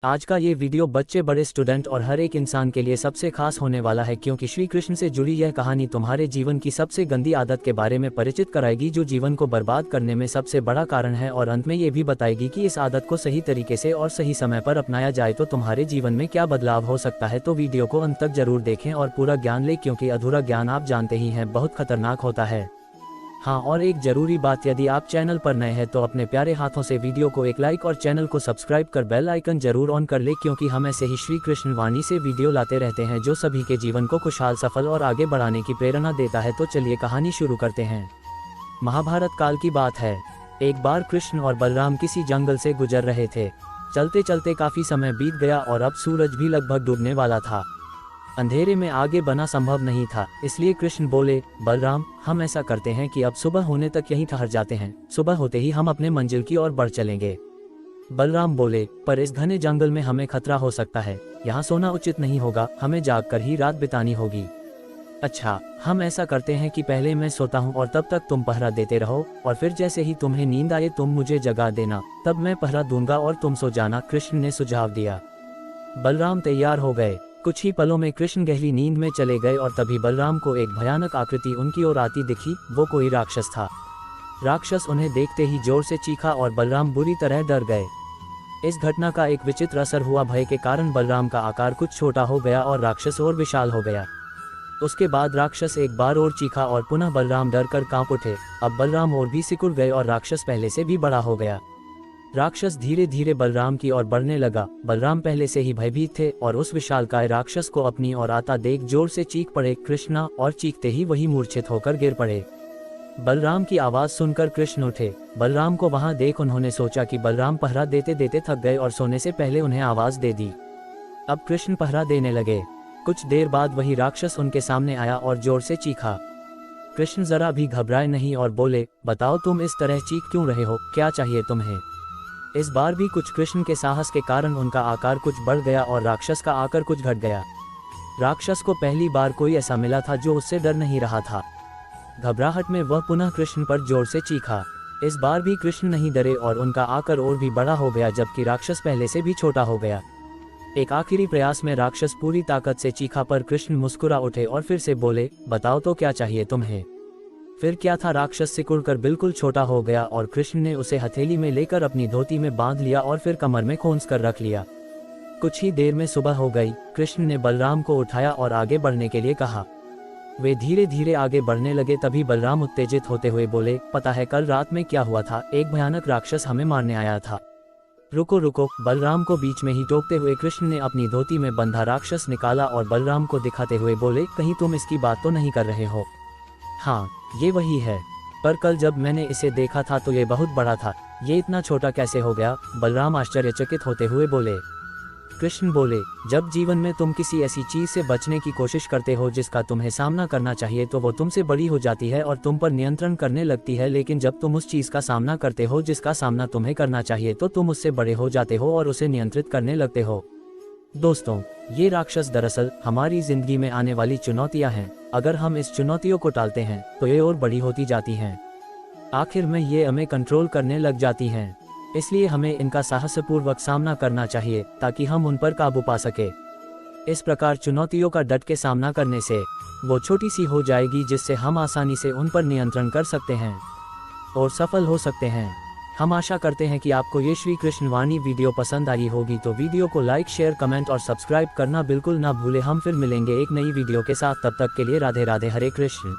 आज का ये वीडियो बच्चे बड़े स्टूडेंट और हर एक इंसान के लिए सबसे खास होने वाला है, क्योंकि श्री कृष्ण से जुड़ी यह कहानी तुम्हारे जीवन की सबसे गंदी आदत के बारे में परिचित कराएगी जो जीवन को बर्बाद करने में सबसे बड़ा कारण है, और अंत में ये भी बताएगी कि इस आदत को सही तरीके से और सही समय पर अपनाया जाए तो तुम्हारे जीवन में क्या बदलाव हो सकता है। तो वीडियो को अंत तक जरूर देखें और पूरा ज्ञान लें, क्योंकि अधूरा ज्ञान आप जानते ही हैं बहुत खतरनाक होता है। हाँ, और एक जरूरी बात, यदि आप चैनल पर नए हैं तो अपने प्यारे हाथों से वीडियो को एक लाइक और चैनल को सब्सक्राइब कर बेल आइकन जरूर ऑन कर ले, क्योंकि हम ऐसे ही श्री कृष्ण वाणी से वीडियो लाते रहते हैं जो सभी के जीवन को खुशहाल, सफल और आगे बढ़ाने की प्रेरणा देता है। तो चलिए कहानी शुरू करते हैं। महाभारत काल की बात है। एक बार कृष्ण और बलराम किसी जंगल से गुजर रहे थे। चलते चलते काफी समय बीत गया और अब सूरज भी लगभग डूबने वाला था। अंधेरे में आगे बढ़ना संभव नहीं था, इसलिए कृष्ण बोले, बलराम, हम ऐसा करते हैं कि अब सुबह होने तक यहीं ठहर जाते हैं। सुबह होते ही हम अपने मंजिल की ओर बढ़ चलेंगे। बलराम बोले, पर इस घने जंगल में हमें खतरा हो सकता है, यहाँ सोना उचित नहीं होगा, हमें जागकर ही रात बितानी होगी। अच्छा, हम ऐसा करते हैं कि पहले मैं सोता हूँ और तब तक तुम पहरा देते रहो, और फिर जैसे ही तुम्हें नींद आए तुम मुझे जगा देना, तब मैं पहरा दूंगा और तुम सो जाना। कृष्ण ने सुझाव दिया। बलराम तैयार हो गए। कुछ ही पलों में कृष्ण गहरी नींद में चले गए और तभी बलराम को एक भयानक आकृति उनकी ओर आती दिखी। वो कोई राक्षस था। राक्षस उन्हें देखते ही जोर से चीखा और बलराम बुरी तरह डर गए। इस घटना का एक विचित्र असर हुआ। भय के कारण बलराम का आकार कुछ छोटा हो गया और राक्षस और विशाल हो गया। उसके बाद राक्षस एक बार और चीखा और पुनः बलराम डर कर कांप उठे। अब बलराम और भी सिकुड़ गए और राक्षस पहले से भी बड़ा हो गया। राक्षस धीरे धीरे बलराम की ओर बढ़ने लगा। बलराम पहले से ही भयभीत थे और उस विशालकाय राक्षस को अपनी ओर आता देख जोर से चीख पड़े, कृष्णा, और चीखते ही वही मूर्छित होकर गिर पड़े। बलराम की आवाज सुनकर कृष्ण उठे। बलराम को वहां देख उन्होंने सोचा कि बलराम पहरा देते देते थक गए और सोने से पहले उन्हें आवाज दे दी। अब कृष्ण पहरा देने लगे। कुछ देर बाद वही राक्षस उनके सामने आया और जोर से चीखा। कृष्ण जरा भी घबराए नहीं और बोले, बताओ तुम इस तरह चीख क्यों रहे हो, क्या चाहिए तुम्हें। इस बार भी कुछ कृष्ण के साहस के कारण उनका आकार कुछ बढ़ गया और राक्षस का आकार कुछ घट गया। राक्षस को पहली बार कोई ऐसा मिला था जो उससे डर नहीं रहा था। घबराहट में वह पुनः कृष्ण पर जोर से चीखा। इस बार भी कृष्ण नहीं डरे और उनका आकार और भी बड़ा हो गया, जबकि राक्षस पहले से भी छोटा हो गया। एक आखिरी प्रयास में राक्षस पूरी ताकत से चीखा, पर कृष्ण मुस्कुरा उठे और फिर से बोले, बताओ तो क्या चाहिए तुम्हें। फिर क्या था, राक्षस सिकुड़कर बिल्कुल छोटा हो गया और कृष्ण ने उसे हथेली में लेकर अपनी धोती में बांध लिया और फिर कमर में खोंस कर रख लिया। कुछ ही देर में सुबह हो गई। कृष्ण ने बलराम को उठाया और आगे बढ़ने के लिए कहा। वे धीरे धीरे आगे बढ़ने लगे। तभी बलराम उत्तेजित होते हुए बोले, पता है कल रात में क्या हुआ था, एक भयानक राक्षस हमें मारने आया था। रुको रुको, बलराम को बीच में ही टोकते हुए कृष्ण ने अपनी धोती में बंधा राक्षस निकाला और बलराम को दिखाते हुए बोले, कहीं तुम इसकी बात तो नहीं कर रहे हो। हाँ, ये वही है, पर कल जब मैंने इसे देखा था तो ये बहुत बड़ा था, ये इतना छोटा कैसे हो गया। बलराम आश्चर्यचकित होते हुए बोले। कृष्ण बोले, जब जीवन में तुम किसी ऐसी चीज से बचने की कोशिश करते हो जिसका तुम्हें सामना करना चाहिए तो वो तुमसे बड़ी हो जाती है और तुम पर नियंत्रण करने लगती है, लेकिन जब तुम उस चीज का सामना करते हो जिसका सामना तुम्हें करना चाहिए तो तुम उससे बड़े हो जाते हो और उसे नियंत्रित करने लगते हो। दोस्तों, ये राक्षस दरअसल हमारी जिंदगी में आने वाली चुनौतियां हैं। अगर हम इस चुनौतियों को टालते हैं तो ये और बड़ी होती जाती हैं। आखिर में ये हमें कंट्रोल करने लग जाती हैं। इसलिए हमें इनका साहसपूर्वक सामना करना चाहिए ताकि हम उन पर काबू पा सके। इस प्रकार चुनौतियों का डट के सामना करने से वो छोटी सी हो जाएगी, जिससे हम आसानी से उन पर नियंत्रण कर सकते हैं और सफल हो सकते हैं। हम आशा करते हैं कि आपको ये श्री कृष्ण वाणी वीडियो पसंद आई होगी, तो वीडियो को लाइक, शेयर, कमेंट और सब्सक्राइब करना बिल्कुल ना भूले। हम फिर मिलेंगे एक नई वीडियो के साथ, तब तक के लिए राधे राधे, हरे कृष्ण।